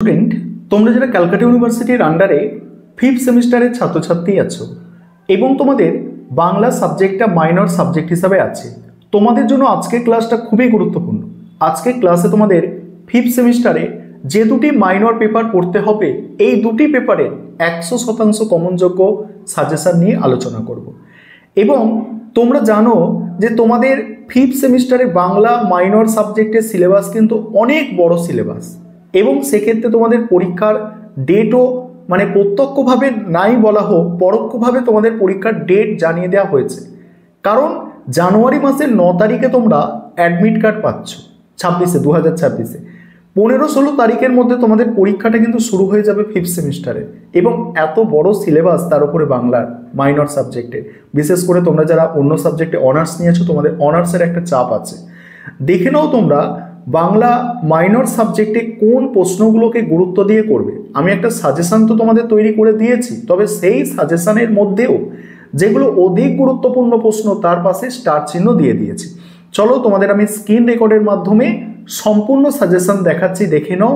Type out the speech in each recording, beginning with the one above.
Student, তোমরা যারা ক্যালকাটা ইউনিভার্সিটির আন্ডারে 5th সেমিস্টারের ছাত্রছাত্রী আছো এবং তোমাদের বাংলা সাবজেক্টটা মাইনর সাবজেক্ট হিসাবে আছে, তোমাদের জন্য আজকের ক্লাসটা খুবই গুরুত্বপূর্ণ। আজকের ক্লাসে তোমাদের 5th সেমিস্টারে যে দুটি মাইনর পেপার পড়তে হবে, এই দুটি পেপারের 100% কমনযোগ্য সাজেশন নিয়ে আলোচনা করব। এবং তোমরা জানো যে তোমাদের 5th সেমিস্টারে বাংলা মাইনর সাবজেক্টের সিলেবাস কিন্তু অনেক বড় সিলেবাস, এবং সেক্ষেত্রে তোমাদের পরীক্ষার ডেটও মানে প্রত্যক্ষভাবে নাই বলা হোক, পরোক্ষভাবে তোমাদের পরীক্ষার ডেট জানিয়ে দেওয়া হয়েছে। কারণ জানুয়ারি মাসের 9 তারিখে তোমরা অ্যাডমিট কার্ড পাচ্ছ, 2026 15-16 তারিখের মধ্যে তোমাদের পরীক্ষাটা কিন্তু শুরু হয়ে যাবে 5th সেমিস্টারে। এবং এত বড় সিলেবাস, তার উপরে বাংলার মাইনর সাবজেক্টে, বিশেষ করে তোমরা যারা অন্য সাবজেক্টে অনার্স নিয়েছো, তোমাদের অনার্সের একটা চাপ আছে। দেখে নাও তোমরা বাংলা মাইনর সাবজেক্টে কোন প্রশ্নগুলোকে গুরুত্ব দিয়ে করবে। আমি একটা সাজেশন তো তোমাদের তৈরি করে দিয়েছি, তবে সেই সাজেশনের মধ্যেও যেগুলো অধিক গুরুত্বপূর্ণ প্রশ্ন তার পাশে স্টার চিহ্ন দিয়ে দিয়েছি। চলো তোমাদের আমি স্ক্রিন রেকর্ডের মাধ্যমে সম্পূর্ণ সাজেশন দেখাচ্ছি, দেখে নাও।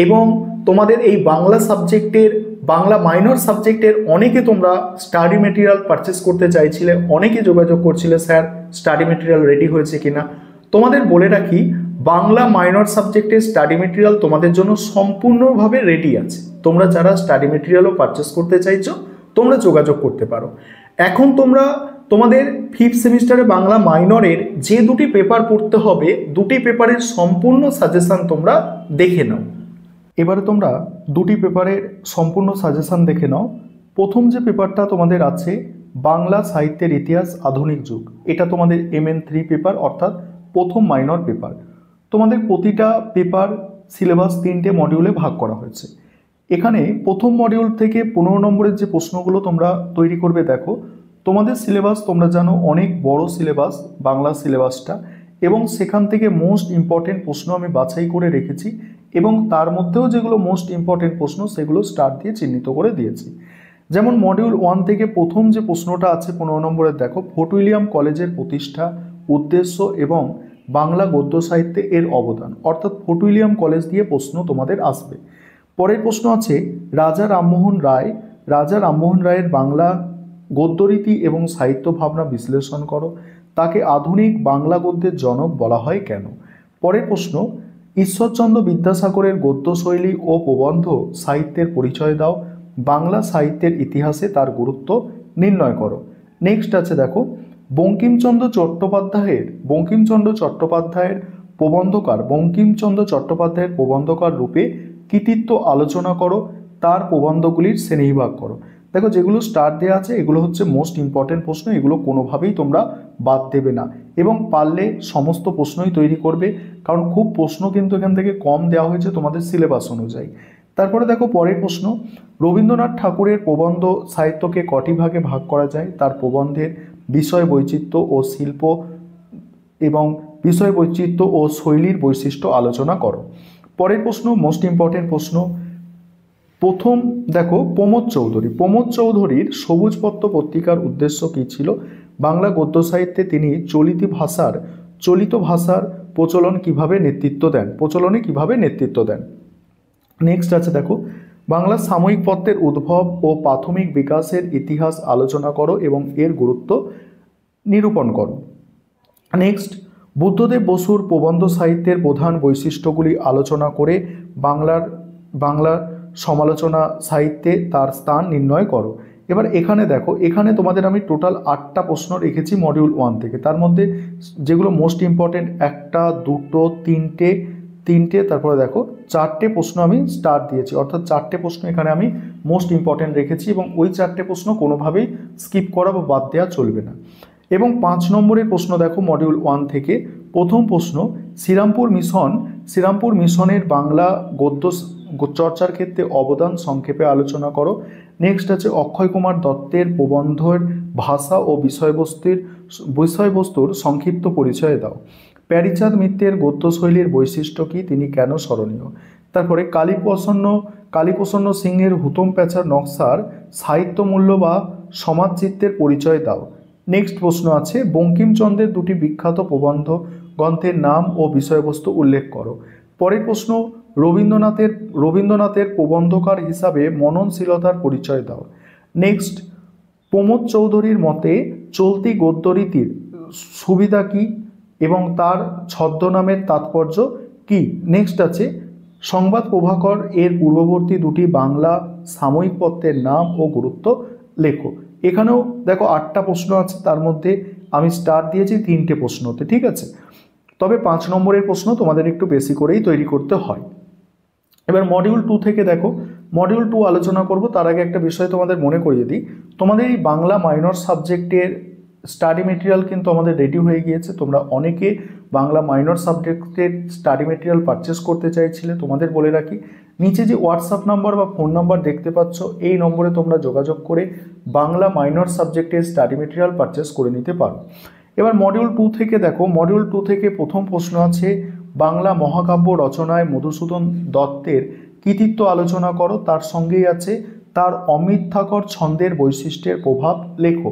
এবং তোমাদের এই বাংলা সাবজেক্টের, বাংলা মাইনর সাবজেক্টের অনেকে তোমরা স্টাডি মেটেরিয়াল পারচেস করতে চাইছিলে, অনেকে যোগাযোগ করছিলে স্যার স্টাডি মেটেরিয়াল রেডি হয়েছে কিনা। তোমাদের বলে রাখি, বাংলা মাইনর সাবজেক্টের স্টাডি মেটেরিয়াল তোমাদের জন্য সম্পূর্ণভাবে রেডি আছে। তোমরা যারা স্টাডি মেটেরিয়ালও পারচেস করতে চাইছো, তোমরা যোগাযোগ করতে পারো। এখন তোমরা তোমাদের 5th সেমিস্টারে বাংলা মাইনরের যে দুটি পেপার পড়তে হবে, দুটি পেপারের সম্পূর্ণ সাজেশন তোমরা দেখে নাও। এবারে তোমরা দুটি পেপারের সম্পূর্ণ সাজেশন দেখে নাও। প্রথম যে পেপারটা তোমাদের আছে, বাংলা সাহিত্যের ইতিহাস আধুনিক যুগ, এটা তোমাদের MN3 পেপার, অর্থাৎ প্রথম মাইনর পেপার। তোমাদের প্রতিটা পেপার সিলেবাস 3টে মডিউলে ভাগ করা হয়েছে। এখানে প্রথম মডিউল থেকে 15 নম্বরের যে প্রশ্নগুলো তোমরা তৈরি করবে, দেখো তোমাদের সিলেবাস তোমরা জানো অনেক বড় সিলেবাস বাংলা সিলেবাসটা, এবং সেখান থেকে মোস্ট ইম্পর্টেন্ট প্রশ্ন আমি বাছাই করে রেখেছি, এবং তার মধ্যেও যেগুলো মোস্ট ইম্পর্টেন্ট প্রশ্ন সেগুলো স্টার দিয়ে চিহ্নিত করে দিয়েছি। যেমন মডিউল 1 থেকে প্রথম যে প্রশ্নটা আছে 15 নম্বরের, দেখো ফোর্ট উইলিয়াম কলেজের প্রতিষ্ঠা, উদ্দেশ্য এবং বাংলা গদ্য সাহিত্যে এর অবদান, অর্থাৎ ফোর্ট উইলিয়াম কলেজ দিয়ে প্রশ্ন তোমাদের আসবে। পরের প্রশ্ন আছে রাজা রামমোহন রায়, রাজা রামমোহন রায়ের বাংলা গদ্যরীতি এবং সাহিত্য ভাবনা বিশ্লেষণ করো, তাকে আধুনিক বাংলা গদ্যের জনক বলা হয় কেন। পরের প্রশ্ন ঈশ্বরচন্দ্র বিদ্যাসাগরের গদ্যশৈলী ও প্রবন্ধ সাহিত্যের পরিচয় দাও, বাংলা সাহিত্যের ইতিহাসে তার গুরুত্ব নির্ণয় করো। নেক্সট আছে দেখো বঙ্কিমচন্দ্র চট্টোপাধ্যায়ের প্রবন্ধকার রূপে কৃতিত্ব আলোচনা করো, তার প্রবন্ধগুলির শ্রেণীবিভাগ করো। দেখো যেগুলো স্টার দেওয়া আছে এগুলো হচ্ছে মোস্ট ইম্পর্টেন্ট প্রশ্ন, এগুলো কোনোভাবেই তোমরা বাদ দেবে না, এবং পারলে সমস্ত প্রশ্নই তৈরি করবে, কারণ খুব প্রশ্ন কিন্তু এখান থেকে কম দেওয়া হয়েছে তোমাদের সিলেবাস অনুযায়ী। তারপরে দেখো পরের প্রশ্ন, রবীন্দ্রনাথ ঠাকুরের প্রবন্ধ সাহিত্যকে কটি ভাগে ভাগ করা যায়, তার প্রবন্ধের বিষয় বৈচিত্র্য ও শিল্প এবং বিষয় বৈচিত্র্য ও শৈলীর বৈশিষ্ট্য আলোচনা করো। পরের প্রশ্ন মোস্ট ইম্পর্টেন্ট প্রশ্ন, প্রথম দেখো প্রমোদ চৌধুরীর সবুজপত্র পত্রিকার উদ্দেশ্য কী ছিল, বাংলা গদ্য সাহিত্যে তিনি চলিত ভাষার প্রচলনে কিভাবে নেতৃত্ব দেন। নেক্সট আছে দেখো বাংলা সাময়িক পত্রের উদ্ভব ও প্রাথমিক বিকাশের ইতিহাস আলোচনা করো এবং এর গুরুত্ব নিরূপণ করো। নেক্সট বুদ্ধদেব বসুর প্রবন্ধ সাহিত্যের প্রধান বৈশিষ্ট্যগুলি আলোচনা করে বাংলার সমালোচনা সাহিত্যে তার স্থান নির্ণয় করো। এবার এখানে দেখো, এখানে তোমাদের আমি টোটাল 8টা প্রশ্ন রেখেছি মডিউল 1 থেকে, তার মধ্যে যেগুলো মোস্ট ইম্পর্টেন্ট 1টা 2টো 3টে, তারপরে দেখো 4টে প্রশ্ন আমি স্টার দিয়েছি, অর্থাৎ 4টে প্রশ্ন এখানে আমি মোস্ট ইম্পর্টেন্ট রেখেছি, এবং ওই 4টে প্রশ্ন কোনোভাবেই স্কিপ করা বা বাদ দেওয়া চলবে না। এবং 5 নম্বরের প্রশ্ন দেখো মডিউল 1 থেকে, প্রথম প্রশ্ন শ্রীরামপুর মিশনের বাংলা গদ্য চর্চার ক্ষেত্রে অবদান সংক্ষেপে আলোচনা করো। নেক্সট আছে অক্ষয় কুমার দত্তের প্রবন্ধের ভাষা ও বিষয়বস্তুর সংক্ষিপ্ত পরিচয় দাও। প্যারীচাঁদ মিত্রের গদ্যশৈলীর বৈশিষ্ট্য কি, তিনি কেন স্মরণীয়। তারপরে কালীপ্রসন্ন সিংহের হুতম প্যাঁচার নকশার সাহিত্য মূল্য বা সমাজচিত্রের পরিচয় দাও। নেক্সট প্রশ্ন আছে বঙ্কিমচন্দ্রের দুটি বিখ্যাত প্রবন্ধ গ্রন্থের নাম ও বিষয়বস্তু উল্লেখ করো। পরের প্রশ্ন রবীন্দ্রনাথের রবীন্দ্রনাথের প্রবন্ধকার হিসাবে মননশীলতার পরিচয় দাও। নেক্সট, প্রমোদ চৌধুরীর মতে চলতি গদ্যরীতির সুবিধা কি এবং তার ছদ্মনামের তাৎপর্য কি। নেক্সট আছে সংবাদ প্রভাকর এর পূর্ববর্তী দুটি বাংলা সাময়িক পত্রের নাম ও গুরুত্ব লেখো। এখানেও দেখো 8টা প্রশ্ন আছে, তার মধ্যে আমি স্টার দিয়েছি 3টে প্রশ্নতে, ঠিক আছে। তবে 5 নম্বরের প্রশ্ন তোমাদের একটু বেশি করেই তৈরি করতে হয়। এবার মডিউল 2 থেকে দেখো, মডিউল 2 আলোচনা করব। তার আগে একটা বিষয় তোমাদের মনে করিয়ে দিই, তোমাদের এই বাংলা মাইনর সাবজেক্টের স্টাডি মেটেরিয়াল কিন্তু আমাদের রেডি হয়ে গিয়েছে। তোমরা অনেকে বাংলা মাইনর সাবজেক্টের স্টাডি মেটেরিয়াল পারচেস করতে চাইছিলে। তোমাদের বলে রাখি, নিচে যে হোয়াটসঅ্যাপ নাম্বার বা ফোন নাম্বার দেখতে পাচ্ছ, এই নম্বরে তোমরা যোগাযোগ করে বাংলা মাইনর সাবজেক্টের স্টাডি মেটেরিয়াল পারচেস করে নিতে পারো। এবার মডিউল 2 থেকে দেখো, মডিউল 2 থেকে প্রথম প্রশ্ন আছে বাংলা মহাকাব্য রচনায় মধুসূদন দত্তের কৃতিত্ব আলোচনা করো। তার সঙ্গেই আছে তার অমিথ্যাকর ছন্দের বৈশিষ্ট্যের প্রভাব লেখো।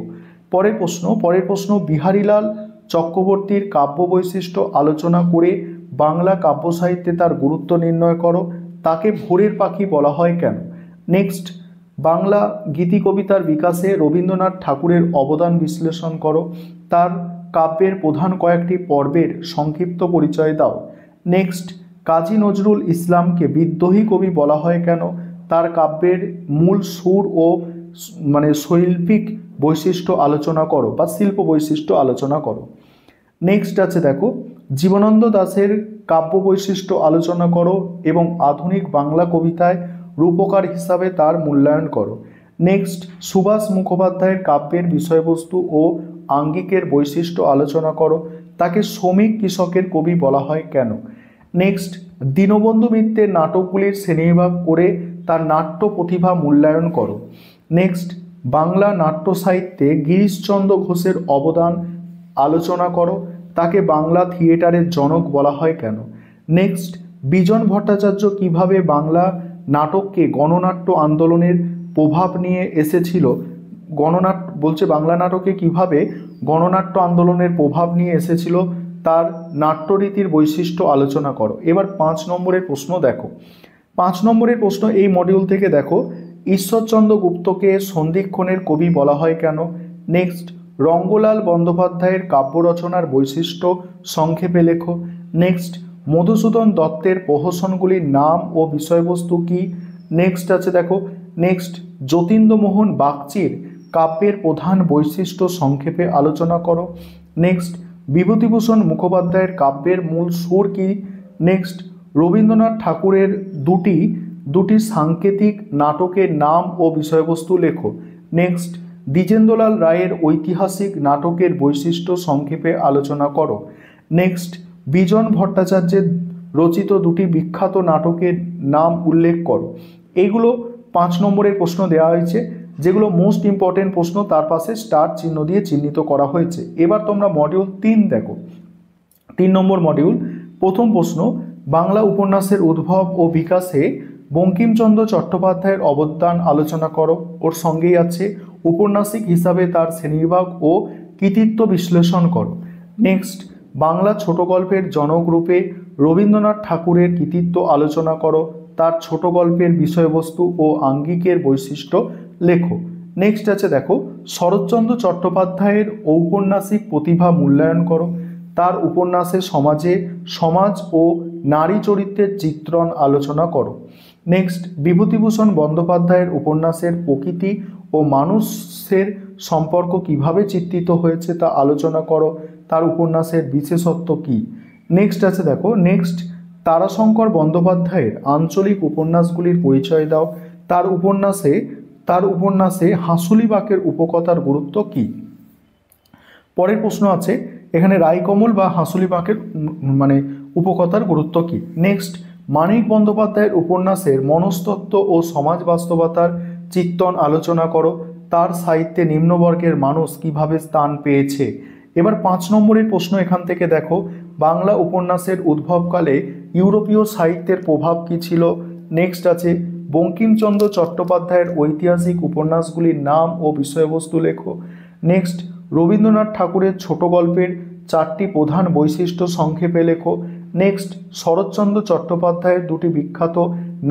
পরের প্রশ্ন বিহারীলাল চক্রবর্তীর কাব্য বৈশিষ্ট্য আলোচনা করে বাংলা কাব্য সাহিত্যে তার গুরুত্ব নির্ণয় করো। তাকে ভোরের পাখি বলা হয় কেন। নেক্সট, বাংলা গীতি কবিতার বিকাশে রবীন্দ্রনাথ ঠাকুরের অবদান বিশ্লেষণ করো। তার কাব্যের প্রধান কয়েকটি পর্বের সংক্ষিপ্ত পরিচয় দাও। নেক্সট, কাজী নজরুল ইসলামকে বিদ্রোহী কবি বলা হয় কেন। তার কাব্যের মূল সুর ও শৈল্পিক বৈশিষ্ট্য আলোচনা করো বা শিল্প বৈশিষ্ট্য আলোচনা করো। নেক্সট আছে দেখো, জীবনানন্দ দাশের কাব্য বৈশিষ্ট্য আলোচনা করো এবং আধুনিক বাংলা কবিতায় রূপকার হিসাবে তার মূল্যায়ন করো। নেক্সট, সুভাষ মুখোপাধ্যায়ের কাব্যের বিষয়বস্তু ও আঙ্গিকের বৈশিষ্ট্য আলোচনা করো। তাকে শ্রমিক কৃষকের কবি বলা হয় কেন। নেক্সট, দীনবন্ধু মিত্রের নাটকগুলির শ্রেণীবিভাগ করে তার নাট্য প্রতিভা মূল্যায়ন করো। নেক্সট, বাংলা নাট্য সাহিত্যে গিরিশচন্দ্র ঘোষের অবদান আলোচনা করো। তাকে বাংলা থিয়েটারের জনক বলা হয় কেন। নেক্সট, বিজন ভট্টাচার্য কিভাবে বাংলা নাটককে গণনাট্য আন্দোলনের প্রভাব নিয়ে এসেছিল। বাংলা নাটকে কিভাবে গণনাট্য আন্দোলনের প্রভাব নিয়ে এসেছিল, তার নাট্যরীতির বৈশিষ্ট্য আলোচনা করো। এবার 5 নম্বরের প্রশ্ন দেখো। 5 নম্বরের প্রশ্ন এই মডিউল থেকে দেখো, ঈশ্বরচন্দ্র গুপ্তকে সন্ধিক্ষণের কবি বলা হয় কেন। নেক্সট, রঙ্গলাল বন্দ্যোপাধ্যায়ের কাব্য রচনার বৈশিষ্ট্য সংক্ষেপে লেখো। নেক্সট, মধুসূদন দত্তের প্রহসনগুলির নাম ও বিষয়বস্তু কি। নেক্সট আছে দেখো, নেক্সট, যতীন্দ্রমোহন বাগচির কাব্যের প্রধান বৈশিষ্ট্য সংক্ষেপে আলোচনা করো। নেক্সট, বিভূতিভূষণ মুখোপাধ্যায়ের কাব্যের মূল সুর কি। নেক্সট, রবীন্দ্রনাথ ঠাকুরের দুটি সাংকেতিক নাটকের নাম ও বিষয়বস্তু লেখো। নেক্সট, দ্বিজেন্দ্রলাল রায়ের ঐতিহাসিক নাটকের বৈশিষ্ট্য সংক্ষেপে আলোচনা করো। নেক্সট, বিজন ভট্টাচার্যের রচিত 2টি বিখ্যাত নাটকের নাম উল্লেখ করো। এইগুলো 5 নম্বরের প্রশ্ন দেওয়া হয়েছে, যেগুলো মোস্ট ইম্পর্টেন্ট প্রশ্ন, তার পাশে স্টার চিহ্ন দিয়ে চিহ্নিত করা হয়েছে। এবার তোমরা মডিউল 3 দেখো। 3 নম্বর মডিউল, প্রথম প্রশ্ন, বাংলা উপন্যাসের উদ্ভব ও বিকাশে বঙ্কিমচন্দ্র চট্টোপাধ্যায়ের অবদান আলোচনা করো। ওর সঙ্গেই আছে উপন্যাসিক হিসাবে তার শ্রেণীবিভাগ ও কৃতিত্ব বিশ্লেষণ করো। নেক্সট, বাংলা ছোট গল্পের জনক রূপে রবীন্দ্রনাথ ঠাকুরের কৃতিত্ব আলোচনা করো। তার ছোট গল্পের বিষয়বস্তু ও আঙ্গিকের বৈশিষ্ট্য লেখো। নেক্সট আছে দেখো, শরৎচন্দ্র চট্টোপাধ্যায়ের ঔপন্যাসিক প্রতিভা মূল্যায়ন করো। তার উপন্যাসে সমাজ ও নারী চরিত্রের চিত্রণ আলোচনা করো। নেক্সট, বিভূতিভূষণ বন্দ্যোপাধ্যায়ের উপন্যাসের প্রকৃতি ও মানুষের সম্পর্ক কিভাবে চিত্রিত হয়েছে তা আলোচনা করো। তার উপন্যাসের বিশেষত্ব কি। নেক্সট আছে দেখো, নেক্সট, তারাশঙ্কর বন্দ্যোপাধ্যায়ের আঞ্চলিক উপন্যাসগুলির পরিচয় দাও। তার উপন্যাসে হাঁসুলিবাকের উপকথার গুরুত্ব কি। পরের প্রশ্ন আছে এখানে রায়কমল বা হাঁসুলিবাকের উপকথার গুরুত্ব কি। নেক্সট, মানিক বন্দ্যোপাধ্যায়ের উপন্যাসের মনস্তত্ত্ব ও সমাজ বাস্তবতার চিত্রণ আলোচনা করো। তার সাহিত্যে নিম্নবর্গের মানুষ কিভাবে স্থান পেয়েছে। এবার 5 নম্বরের প্রশ্ন এখান থেকে দেখো, বাংলা উপন্যাসের উদ্ভবকালে ইউরোপীয় সাহিত্যের প্রভাব কি ছিল। নেক্সট আছে, বঙ্কিমচন্দ্র চট্টোপাধ্যায়ের ঐতিহাসিক উপন্যাসগুলির নাম ও বিষয়বস্তু লেখো। নেক্সট, রবীন্দ্রনাথ ঠাকুরের ছোট গল্পের 4টি প্রধান বৈশিষ্ট্য সংক্ষেপে লেখো। নেক্সট, শরৎচন্দ্র চট্টোপাধ্যায়ের দুটি বিখ্যাত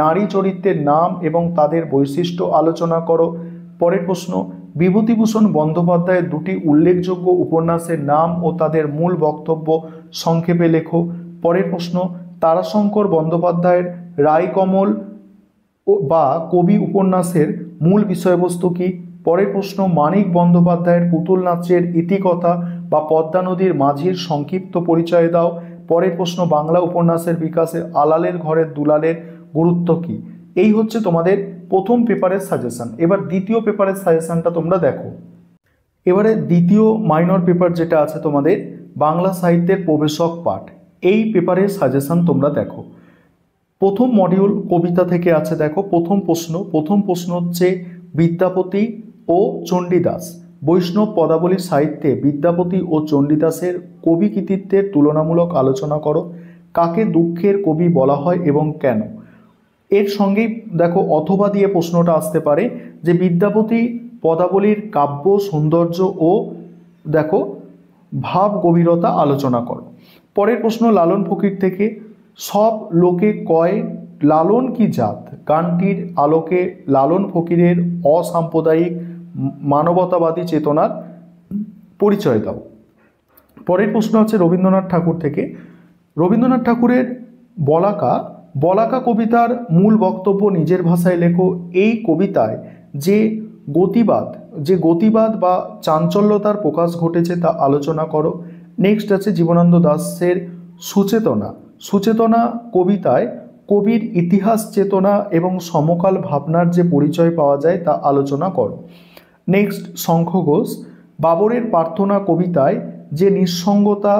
নারী চরিত্রের নাম এবং তাদের বৈশিষ্ট্য আলোচনা করো। পরের প্রশ্ন, বিভূতিভূষণ বন্দ্যোপাধ্যায়ের দুটি উল্লেখযোগ্য উপন্যাসের নাম ও তাদের মূল বক্তব্য সংক্ষেপে লেখো। পরের প্রশ্ন, তারাশঙ্কর বন্দ্যোপাধ্যায়ের রায়কমল বা কবি উপন্যাসের মূল বিষয়বস্তু কি? পরের প্রশ্ন, মানিক বন্দ্যোপাধ্যায়ের পুতুল নাচের ইতিকথা বা পদ্মা নদীর মাঝির সংক্ষিপ্ত পরিচয় দাও। পরের প্রশ্ন, বাংলা উপন্যাসের বিকাশে আলালের ঘরের দুলালের গুরুত্ব কি? এই হচ্ছে তোমাদের প্রথম পেপারের সাজেশন। এবার দ্বিতীয় পেপারের সাজেশনটা তোমরা দেখো। এবারে দ্বিতীয় মাইনর পেপার যেটা আছে তোমাদের বাংলা সাহিত্যের প্রবেশক পাঠ, এই পেপারের সাজেশন তোমরা দেখো। প্রথম মডিউল কবিতা থেকে আছে। দেখো প্রথম প্রশ্ন হচ্ছে বিদ্যাপতি ও চণ্ডীদাস। বৈষ্ণব পদাবলী সাহিত্যে বিদ্যাপতি ও চণ্ডীদাসের কবি কৃতিত্বের তুলনামূলক আলোচনা করো। কাকে দুঃখের কবি বলা হয় এবং কেন? এর সঙ্গেই দেখো অথবা দিয়ে প্রশ্নটা আসতে পারে যে বিদ্যাপতি পদাবলীর কাব্য সৌন্দর্য ও দেখো ভাব গভীরতা আলোচনা করো। পরের প্রশ্ন লালন ফকির থেকে, সব লোকে কয় লালন কি জাত, গানটির আলোকে লালন ফকিরের অসাম্প্রদায়িক মানবতাবাদী চেতনার পরিচয় দাও। পরের প্রশ্ন আছে রবীন্দ্রনাথ ঠাকুর থেকে, রবীন্দ্রনাথ ঠাকুরের বলাকা কবিতার মূল বক্তব্য নিজের ভাষায় লেখো। এই কবিতায় যে গতিবাদ বা চাঞ্চল্যতার প্রকাশ ঘটেছে তা আলোচনা করো। নেক্সট আছে জীবনানন্দ দাশের সুচেতনা কবিতায় কবির ইতিহাস চেতনা এবং সমকাল ভাবনার যে পরিচয় পাওয়া যায় তা আলোচনা করো। নেক্সট শঙ্খ ঘোষ, বাবরের প্রার্থনা কবিতায় যে নিঃসঙ্গতা,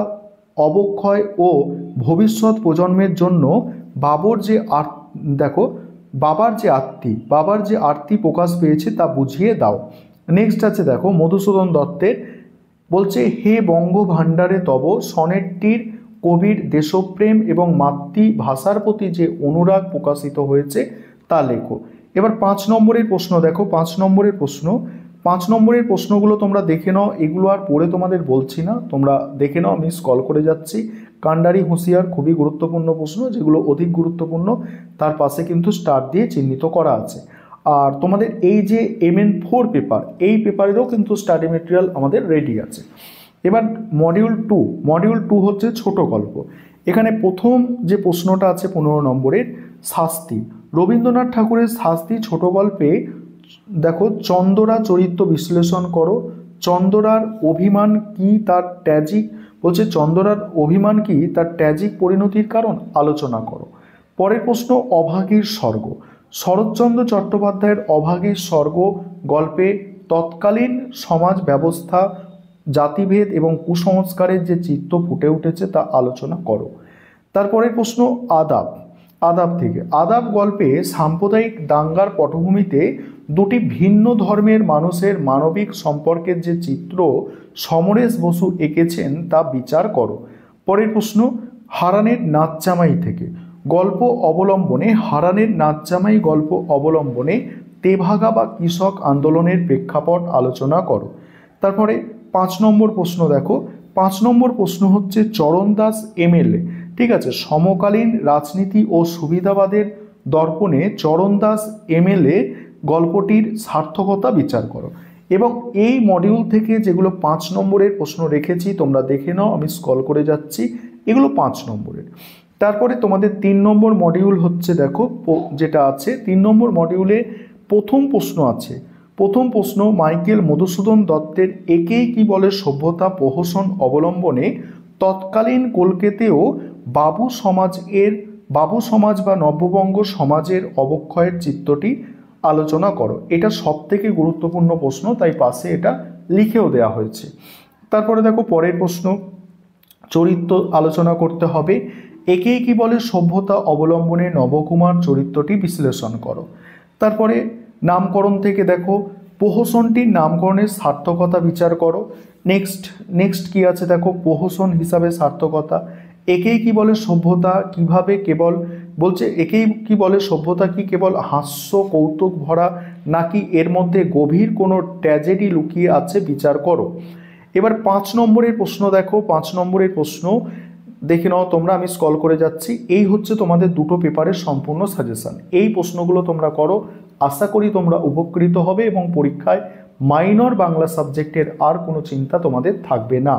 অবক্ষয় ও ভবিষ্যৎ প্রজন্মের জন্য বাবার যে আরতি প্রকাশ পেয়েছে তা বুঝিয়ে দাও। নেক্সট আছে দেখো মধুসূদন দত্তের, বলছে হে বঙ্গ ভাণ্ডারে তব সনেটটির কবির দেশপ্রেম এবং মাতৃভাষার প্রতি যে অনুরাগ প্রকাশিত হয়েছে তা লেখো। এবার 5 নম্বরের প্রশ্ন দেখো। 5 নম্বরের প্রশ্নগুলো তোমরা দেখে নাও, এগুলো আর পড়ে তোমাদের বলছি না, তোমরা দেখে নাও, আমি স্ক্রল করে যাচ্ছি। কান্ডারি হুঁশিয়ার খুবই গুরুত্বপূর্ণ প্রশ্ন, যেগুলো অধিক গুরুত্বপূর্ণ তার পাশে কিন্তু স্টার দিয়ে চিহ্নিত করা আছে। আর তোমাদের এই যে MN4 পেপার, এই পেপারেরও কিন্তু স্টাডি মেটেরিয়াল আমাদের রেডি আছে। এবার মডিউল টু হচ্ছে ছোট গল্প। এখানে প্রথম যে প্রশ্নটা আছে 15 নম্বরের, শাস্তি। রবীন্দ্রনাথ ঠাকুরের শাস্তি ছোট গল্পে দেখো চন্দরা চরিত্র বিশ্লেষণ করো। চন্দরার অভিমান কি তার ট্র্যাজিক পরিণতির কারণ আলোচনা করো। পরের প্রশ্ন অভাগীর স্বর্গ। শরৎচন্দ্র চট্টোপাধ্যায়ের অভাগীর স্বর্গ গল্পে তৎকালীন সমাজ ব্যবস্থা, জাতিভেদ এবং কুসংস্কারের যে চিত্র ফুটে উঠেছে তা আলোচনা করো। তারপরের প্রশ্ন আদাব গল্পে সাম্প্রদায়িক দাঙ্গার পটভূমিতে দুটি ভিন্ন ধর্মের মানুষের মানবিক সম্পর্কের যে চিত্র সমরেশ বসু এঁকেছেন তা বিচার করো। পরের প্রশ্ন হারানের নাচজামাই থেকে গল্প অবলম্বনে তেভাগা বা কৃষক আন্দোলনের প্রেক্ষাপট আলোচনা করো। তারপরে 5 নম্বর প্রশ্ন দেখো। 5 নম্বর প্রশ্ন হচ্ছে চরণদাস MLA, ঠিক আছে, সমকালীন রাজনীতি ও সুবিধাবাদের দর্পণে চরণদাস MLA গল্পটির সার্থকতা বিচার করো। এবং এই মডিউল থেকে যেগুলো 5 নম্বরের প্রশ্ন রেখেছি তোমরা দেখে নাও, আমি স্ক্রল করে যাচ্ছি, এগুলো 5 নম্বরের। তারপরে তোমাদের 3 নম্বর মডিউল হচ্ছে দেখো যেটা আছে 3 নম্বর মডিউলে প্রথম প্রশ্ন মাইকেল মধুসূদন দত্তের একেই কি বলে সভ্যতা প্রহসন অবলম্বনে তৎকালীন কলকাতাতেও বাবু সমাজ বা নব্যবঙ্গ সমাজের অবক্ষয়ের চিত্রটি আলোচনা করো। এটা সবথেকে গুরুত্বপূর্ণ প্রশ্ন, তাই পাশে এটা লিখেও দেওয়া হয়েছে। তারপরে দেখো পরের প্রশ্ন, চরিত্র আলোচনা করতে হবে। একেই কি বলে সভ্যতা অবলম্বনে নবকুমার চরিত্রটি বিশ্লেষণ করো। তারপরে নামকরণ থেকে দেখো প্রহসনটির নামকরণের সার্থকতা বিচার করো। নেক্সট কি আছে দেখো প্রহসন হিসাবে সার্থকতা। একেই কি বলে সভ্যতা কি কেবল হাস্য কৌতুক ভরা নাকি এর মধ্যে গভীর কোনো ট্র্যাজেডি লুকিয়ে আছে বিচার করো। এবার 5 নম্বরের প্রশ্ন দেখো। 5 নম্বরের প্রশ্ন দেখে নাও তোমরা, আমি স্ক্রল করে যাচ্ছি। এই হচ্ছে তোমাদের দুটো পেপারের সম্পূর্ণ সাজেশন। এই প্রশ্নগুলো তোমরা করো, আশা করি তোমরা উপকৃত হবে এবং পরীক্ষায় মাইনর বাংলা সাবজেক্টের আর কোনো চিন্তা তোমাদের থাকবে না।